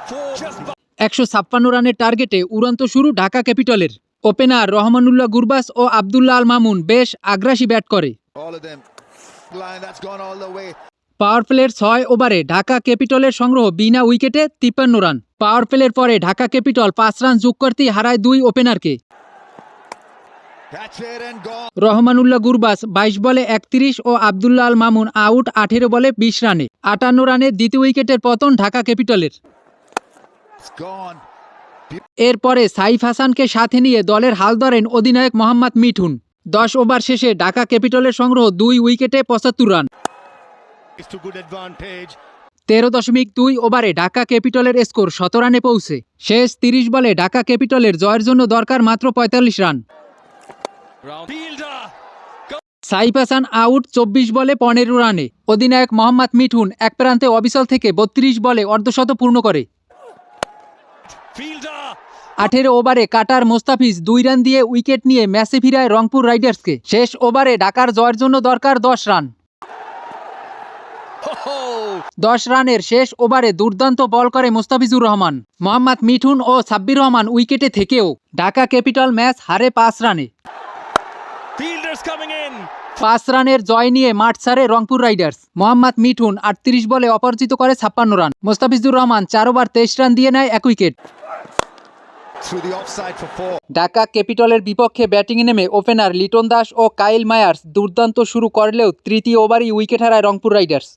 156 রানের টার্গেটে উড়ন্ত শুরু ঢাকা ক্যাপিটালের। ওপেনার রহমানুল্লাহ গুরবাস ও আবদুল্লাহ আল মামুন বেশ আগ্রাসী ব্যাট করে। পাওয়ার প্লের 6 ওভারে ঢাকা ক্যাপিটালের সংগ্রহ বিনা উইকেটে 53 রান। পাওয়ার প্লের পরে ঢাকা ক্যাপিটাল 5 রান যোগ করতেই হারায় 2 ওপেনারকে। রহমানুল্লাহ গুরবাস 22 বলে 31 ও আবদুল্লাহ আল মামুন আউট 18 বলে 20 রানে। 58 রানে দ্বিতীয় উইকেটের পতন ঢাকা ক্যাপিটালের। এরপরে সাইফ হাসানকে সাথে নিয়ে দলের হাল ধরেন অধিনায়ক মোহাম্মদ মিঠুন। 10 ওভার শেষে ঢাকা ক্যাপিটালের সংগ্রহ 2 উইকেটে 75 রান। 13.2 ওভারে ঢাকা ক্যাপিটালের স্কোর 17 রানে পৌঁছে। শেষ 30 বলে ঢাকা ক্যাপিটালের জয়ের জন্য দরকার মাত্র 45 রান। সাইফ হাসান আউট 24 বলে 15 রানে। অধিনায়ক মোহাম্মদ মিঠুন এক প্রান্তে অবিচল থেকে 32 বলে অর্ধশত পূর্ণ করে। 18 ওভারে কাটার মোস্তাফিজ 2 রান দিয়ে উইকেট নিয়ে ম্যাচে ফিরায় রংপুর রাইডার্সকে। শেষ ওভারে ঢাকার জয়ের জন্য দরকার 10 রান। 10 রানের শেষ ওভারে দুর্দান্ত বল করে মোস্তাফিজুর রহমান। মোহাম্মদ মিঠুন ও সাব্বির রহমান উইকেটে থেকেও ঢাকা ক্যাপিটাল ম্যাচ হারে 5 রানে। 5 রানের জয় নিয়ে মাঠ ছাড়ে রংপুর রাইডার্স। মোহাম্মদ মিঠুন 38 বলে অপরাজিত করে 56 run. Mustafizur Rahman 4 over 23 run দিয়ে নেয় 1 উইকেট। ঢাকা ক্যাপিটালের বিপক্ষে ব্যাটিংয়ে নেমে ওপেনার লিটন দাস ও কাইল মায়ার্স দুর্দান্ত শুরু করলেও তৃতীয় ওভারেই উইকেট হারায় Rangpur Riders.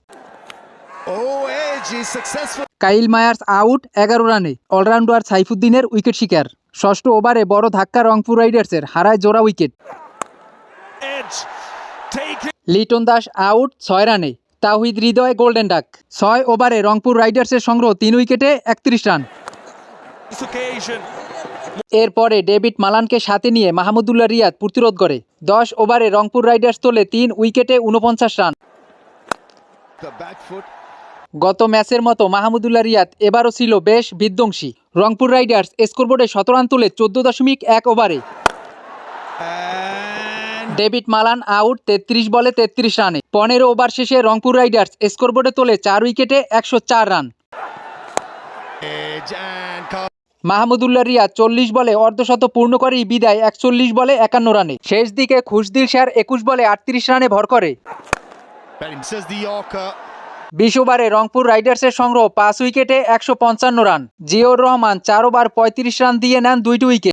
Kyle Mayers out 11 রানে। অলরাউন্ডার সাইফুদ্দিনের উইকেট শিকার। ষষ্ঠ ওভারে বড় ধাক্কা রংপুর রাইডার্সের, হারায় জোড়া উইকেট। লিটন দাস আউট 6 রানে। Towhid Hridoy golden duck. 6 ওভারে রংপুর রাইডার্সের সংগ্রহ 3 উইকেটে 31 রান। এরপরে ডেভিড মালানকে সাথে নিয়ে মাহমুদুল্লাহ রিয়াদ প্রতিরোধ করে। 10 ওভারে রংপুর রাইডার্স তোলে 3 উইকেটে 49 রান। গত ম্যাচের মতো মাহমুদুল্লাহ রিয়াদ এবারও ছিল বেশ বিধ্বংসী। রংপুর রাইডার্স স্কোরবোর্ডে 17 রান তোলে 14.1 ওভারে। ডেভিড মালান আউট 33 বলে 33 রানে। 15 ওভার শেষে রংপুর রাইডার্স স্কোরবোর্ডে তোলে 4 উইকেটে 104 রান। মাহমুদুল্লাহ রিয়াদ 40 বলে অর্ধশত পূর্ণ করেই বিদায় 41 বলে 51 রানে। শেষ দিকে খুশদিল শের 21 বলে 38 রানে ভর করে। 20 ওভারে রংপুর রাইডার্সের সংগ্রহ 5 উইকেটে 155 run. Ziaur Rahman 4 over 35 run দিয়ে নেন 2টি উইকেট।